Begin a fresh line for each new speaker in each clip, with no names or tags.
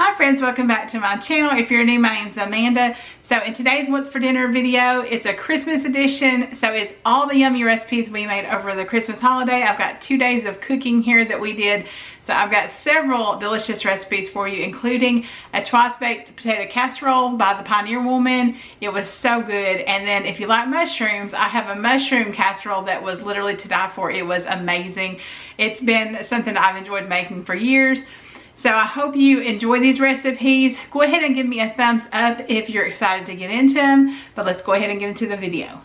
Hi friends, welcome back to my channel. If you're new, my name is Amanda. So in today's What's for Dinner video, it's a Christmas edition. So it's all the yummy recipes we made over the Christmas holiday. I've got 2 days of cooking here that we did. So I've got several delicious recipes for you, including a twice-baked potato casserole by the Pioneer Woman. It was so good. And then if you like mushrooms, I have a mushroom casserole that was literally to die for. It was amazing. It's been something I've enjoyed making for years. So I hope you enjoy these recipes. Go ahead and give me a thumbs up if you're excited to get into them. But let's go ahead and get into the video.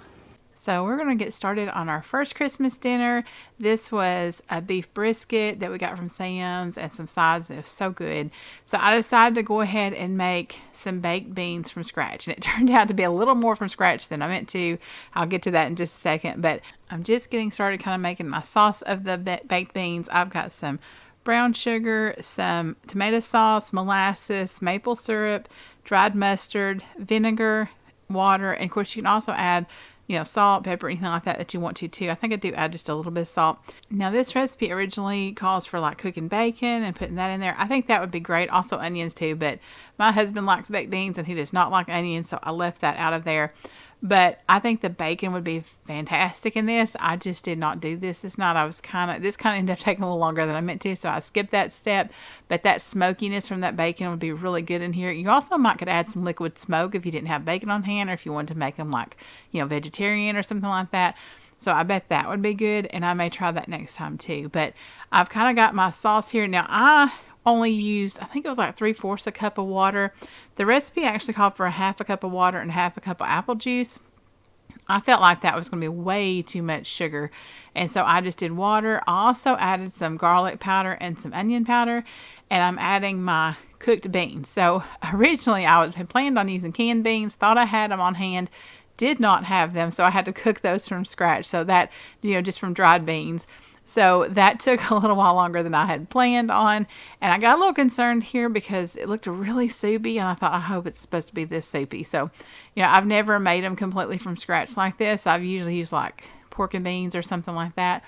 So we're going to get started on our first Christmas dinner. This was a beef brisket that we got from Sam's and some sides. It was so good. So I decided to go ahead and make some baked beans from scratch. And it turned out to be a little more from scratch than I meant to. I'll get to that in just a second. But I'm just getting started kind of making my sauce of the baked beans. I've got some brown sugar, some tomato sauce, molasses, maple syrup, dried mustard, vinegar, water, and of course you can also add, salt, pepper, anything like that you want to too. I think I do add just a little bit of salt. Now this recipe originally calls for like cooking bacon and putting that in there. I think that would be great. Also onions too, but my husband likes baked beans and he does not like onions, so I left that out of there. But I think the bacon would be fantastic in this. I just did not do this this night. This kind of ended up taking a little longer than I meant to, so I skipped that step. But that smokiness from that bacon would be really good in here. You also could add some liquid smoke if you didn't have bacon on hand, or if you wanted to make them like, vegetarian or something like that. So I bet that would be good, and I may try that next time too. But I've kind of got my sauce here. Now I only used, I think it was like 3/4 a cup of water. The recipe actually called for a half a cup of water and half a cup of apple juice. I felt like that was going to be way too much sugar, and so I just did water. I also added some garlic powder and some onion powder, and I'm adding my cooked beans. So originally I had planned on using canned beans, thought I had them on hand, did not have them, so I had to cook those from scratch. So that, just from dried beans. So that took a little while longer than I had planned on, and I got a little concerned here because it looked really soupy, and I thought, I hope it's supposed to be this soupy. So, I've never made them completely from scratch like this. I've usually used like pork and beans or something like that.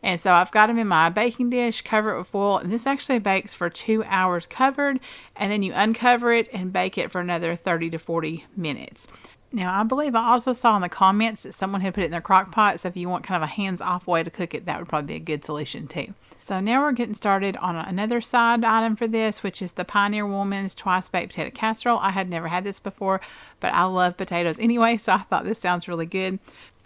And so I've got them in my baking dish, cover it with foil, and this actually bakes for 2 hours covered, and then you uncover it and bake it for another 30 to 40 minutes. Now, I believe I also saw in the comments that someone had put it in their crock pot, so if you want kind of a hands-off way to cook it, that would probably be a good solution too. So now we're getting started on another side item for this, which is the Pioneer Woman's twice-baked potato casserole. I had never had this before, but I love potatoes anyway, so I thought this sounds really good.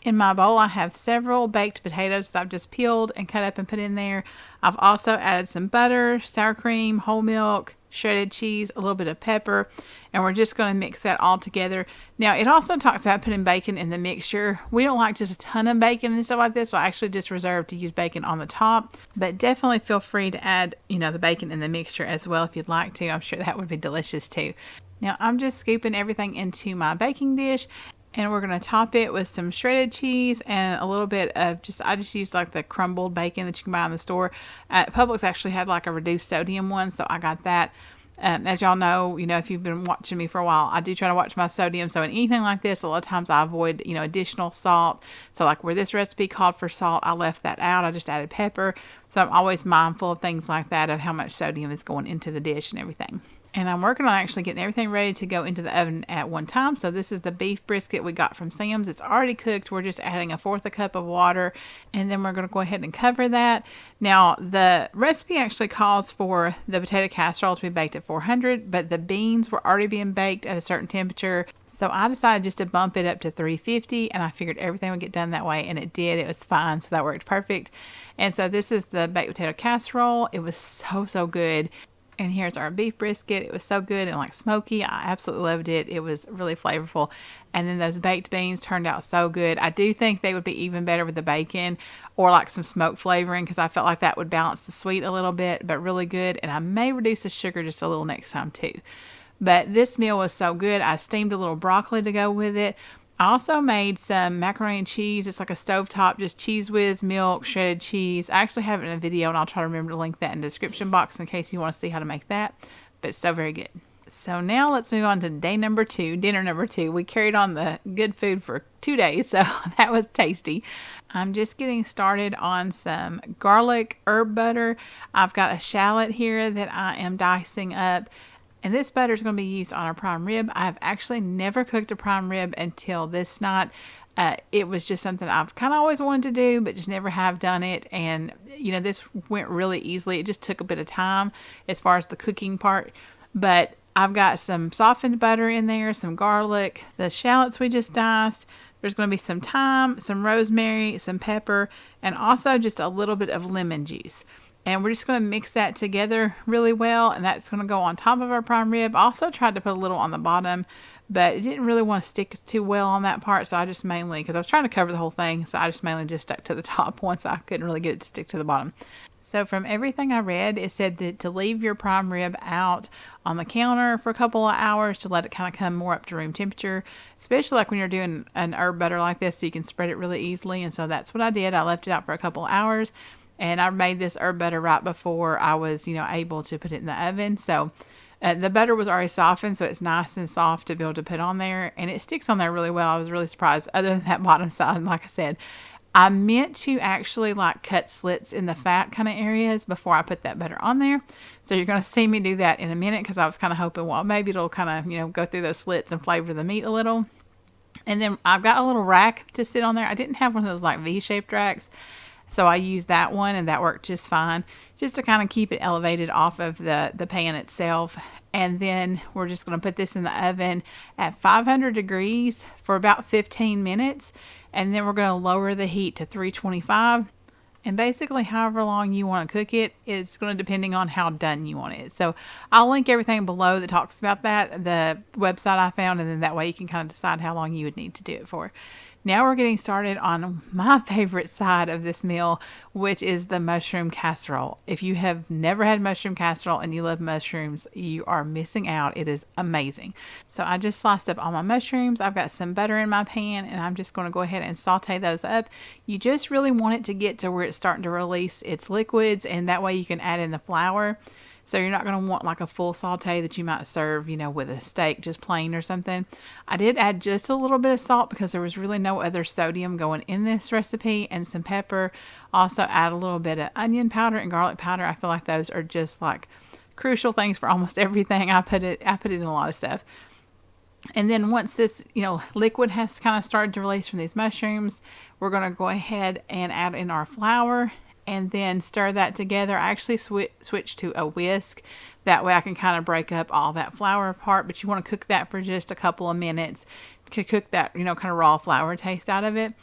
In my bowl, I have several baked potatoes that I've just peeled and cut up and put in there. I've also added some butter, sour cream, whole milk, shredded cheese, a little bit of pepper, and we're just going to mix that all together. Now, it also talks about putting bacon in the mixture. We don't like just a ton of bacon and stuff like this, so I actually just reserved to use bacon on the top, but definitely feel free to add, the bacon in the mixture as well if you'd like to. I'm sure that would be delicious too. Now, I'm just scooping everything into my baking dish, and we're going to top it with some shredded cheese and a little bit of I just used like the crumbled bacon that you can buy in the store. Publix actually had like a reduced sodium one, so I got that. As y'all know, if you've been watching me for a while, I do try to watch my sodium. So in anything like this, a lot of times I avoid, additional salt. So like where this recipe called for salt, I left that out. I just added pepper. So I'm always mindful of things like that, of how much sodium is going into the dish and everything. And I'm working on actually getting everything ready to go into the oven at one time. So this is the beef brisket we got from Sam's. It's already cooked. We're just adding 1/4 cup of water, and then we're going to go ahead and cover that. Now, the recipe actually calls for the potato casserole to be baked at 400, but the beans were already being baked at a certain temperature. So I decided just to bump it up to 350, and I figured everything would get done that way, and it did. It was fine, so that worked perfect. And so this is the baked potato casserole. It was so good. And here's our beef brisket. It was so good and like smoky. I absolutely loved it. It was really flavorful. And then those baked beans turned out so good. I do think they would be even better with the bacon or like some smoked flavoring, because I felt like that would balance the sweet a little bit, but really good. And I may reduce the sugar just a little next time too. But this meal was so good. I steamed a little broccoli to go with it. I also made some macaroni and cheese. It's like a stovetop, just cheese whiz, milk, shredded cheese. I actually have it in a video, and I'll try to remember to link that in the description box in case you want to see how to make that. But it's so very good. So now let's move on to dinner number 2. We carried on the good food for 2 days, so that was tasty. I'm just getting started on some garlic herb butter. I've got a shallot here that I am dicing up. And this butter is going to be used on a prime rib. I've actually never cooked a prime rib until this night. It was just something I've kind of always wanted to do, but just never have done it. And, you know, this went really easily. It just took a bit of time as far as the cooking part. But I've got some softened butter in there, some garlic, the shallots we just diced. There's going to be some thyme, some rosemary, some pepper, and also just a little bit of lemon juice. And we're just going to mix that together really well, and that's going to go on top of our prime rib. I also tried to put a little on the bottom, but it didn't really want to stick too well on that part, so I just mainly, because I was trying to cover the whole thing, so I just mainly just stuck to the top once I couldn't really get it to stick to the bottom. So from everything I read, it said that to leave your prime rib out on the counter for a couple of hours to let it kind of come more up to room temperature, especially like when you're doing an herb butter like this, so you can spread it really easily. And so that's what I did. I left it out for a couple of hours, and I made this herb butter right before I was, able to put it in the oven. So the butter was already softened, so it's nice and soft to be able to put on there, and it sticks on there really well. I was really surprised, other than that bottom side. Like I said, I meant to actually cut slits in the fat kind of areas before I put that butter on there. So you're going to see me do that in a minute, because I was kind of hoping, well, maybe it'll kind of, go through those slits and flavor the meat a little. And then I've got a little rack to sit on there. I didn't have one of those V-shaped racks, so I used that one, and that worked just fine, just to kind of keep it elevated off of the pan itself. And then we're just going to put this in the oven at 500 degrees for about 15 minutes. And then we're going to lower the heat to 325. And basically, however long you want to cook it, it's going to depending on how done you want it. So I'll link everything below that talks about that, the website I found, and then that way you can kind of decide how long you would need to do it for. Now we're getting started on my favorite side of this meal, which is the mushroom casserole. If you have never had mushroom casserole and you love mushrooms, you are missing out. It is amazing. So I just sliced up all my mushrooms. I've got some butter in my pan, and I'm just going to go ahead and saute those up. You just really want it to get to where it's starting to release its liquids, and that way you can add in the flour. So you're not going to want a full saute that you might serve, with a steak, just plain or something. I did add just a little bit of salt because there was really no other sodium going in this recipe, and some pepper. Also add a little bit of onion powder and garlic powder. I feel like those are just crucial things for almost everything. I put it in a lot of stuff. And then once this, liquid has kind of started to release from these mushrooms, we're going to go ahead and add in our flour, and then stir that together. I actually switch to a whisk. That way I can kind of break up all that flour apart, but you want to cook that for just a couple of minutes to cook that, kind of raw flour taste out of it.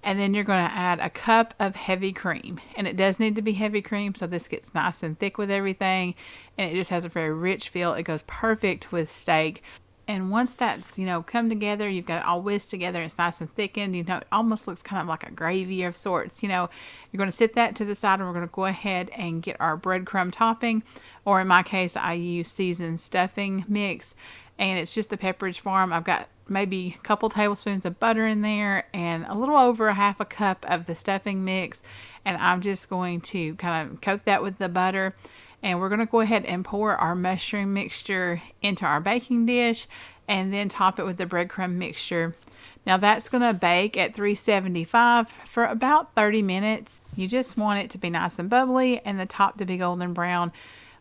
And then you're going to add a cup of heavy cream, and it does need to be heavy cream, so this gets nice and thick with everything, and it just has a very rich feel. It goes perfect with steak. And once that's, come together, you've got it all whisked together, it's nice and thickened, it almost looks kind of like a gravy of sorts, you're going to sit that to the side, and we're going to go ahead and get our breadcrumb topping, or in my case, I use seasoned stuffing mix, and it's just the Pepperidge Farm. I've got maybe a couple tablespoons of butter in there, and a little over a half a cup of the stuffing mix, and I'm just going to kind of coat that with the butter. And we're going to go ahead and pour our mushroom mixture into our baking dish, and then top it with the breadcrumb mixture. Now that's going to bake at 375 for about 30 minutes. You just want it to be nice and bubbly and the top to be golden brown.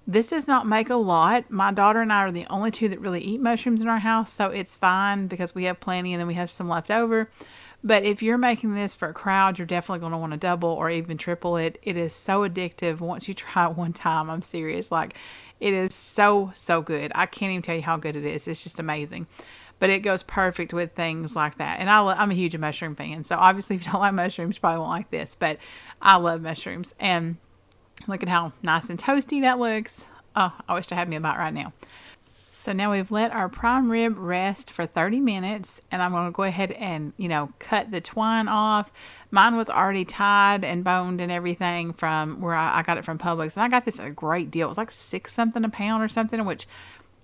This does not make a lot. My daughter and I are the only two that really eat mushrooms in our house, so it's fine because we have plenty and then we have some left over. But if you're making this for a crowd, you're definitely going to want to double or even triple it. It is so addictive once you try it one time. I'm serious. It is so, so good. I can't even tell you how good it is. It's just amazing. But it goes perfect with things like that. And I'm a huge mushroom fan. So obviously if you don't like mushrooms, you probably won't like this. But I love mushrooms. And look at how nice and toasty that looks. Oh, I wish I had me a bite right now. So now we've let our prime rib rest for 30 minutes, and I'm going to go ahead and, cut the twine off. Mine was already tied and boned and everything from where I got it from Publix. And I got this at a great deal. It was like $6 something a pound or something, which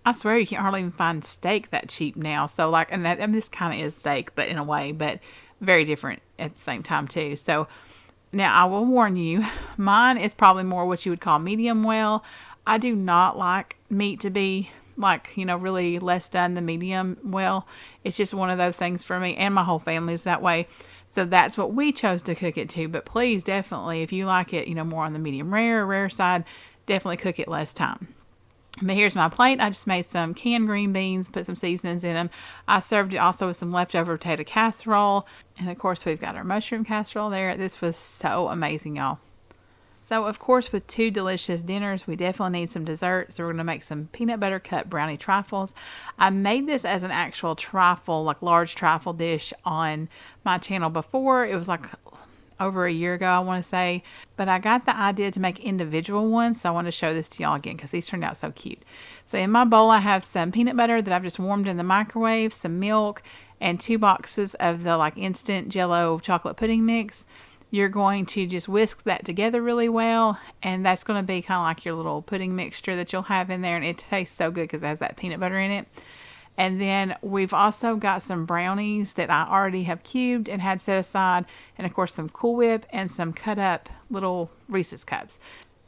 I swear you can't hardly even find steak that cheap now. So this kind of is steak, but in a way, but very different at the same time too. So now I will warn you, mine is probably more what you would call medium well. I do not like meat to be really less done than medium well. It's just one of those things for me, and my whole family is that way. So that's what we chose to cook it to. But please, definitely, if you like it, more on the medium rare or rare side, definitely cook it less time. But here's my plate. I just made some canned green beans, put some seasonings in them. I served it also with some leftover potato casserole. And of course, we've got our mushroom casserole there. This was so amazing, y'all. So, of course, with 2 delicious dinners, we definitely need some dessert. So, we're going to make some peanut butter cup brownie trifles. I made this as an actual trifle, like large trifle dish on my channel before. It was like over a year ago, I want to say. But I got the idea to make individual ones. So, I want to show this to y'all again because these turned out so cute. So, in my bowl, I have some peanut butter that I've just warmed in the microwave, some milk, and 2 boxes of the like instant Jell-O chocolate pudding mix. You're going to just whisk that together really well, and that's going to be kind of like your little pudding mixture that you'll have in there, and it tastes so good because it has that peanut butter in it. And then we've also got some brownies that I already have cubed and had set aside, and of course some Cool Whip and some cut up little Reese's cups.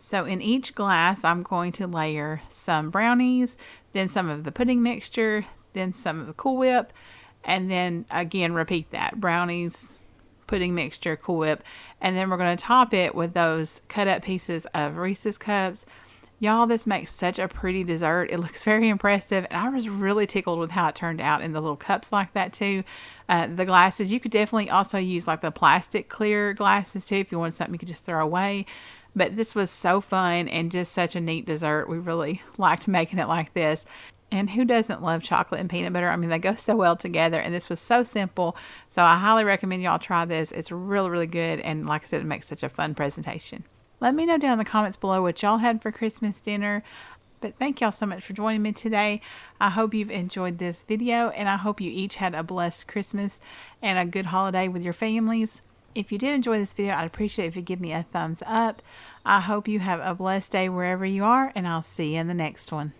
So in each glass, I'm going to layer some brownies, then some of the pudding mixture, then some of the Cool Whip, and then again repeat that, brownies, pudding mixture, Cool Whip, and then we're going to top it with those cut up pieces of Reese's cups. Y'all, this makes such a pretty dessert. It looks very impressive, and I was really tickled with how it turned out in the little cups like that too. The glasses, you could definitely also use like the plastic clear glasses too if you wanted something you could just throw away. But this was so fun and just such a neat dessert. We really liked making it like this. And who doesn't love chocolate and peanut butter? I mean, they go so well together, and this was so simple. So I highly recommend y'all try this. It's really, really good, and like I said, it makes such a fun presentation. Let me know down in the comments below what y'all had for Christmas dinner. But thank y'all so much for joining me today. I hope you've enjoyed this video, and I hope you each had a blessed Christmas and a good holiday with your families. If you did enjoy this video, I'd appreciate it if you give me a thumbs up. I hope you have a blessed day wherever you are, and I'll see you in the next one.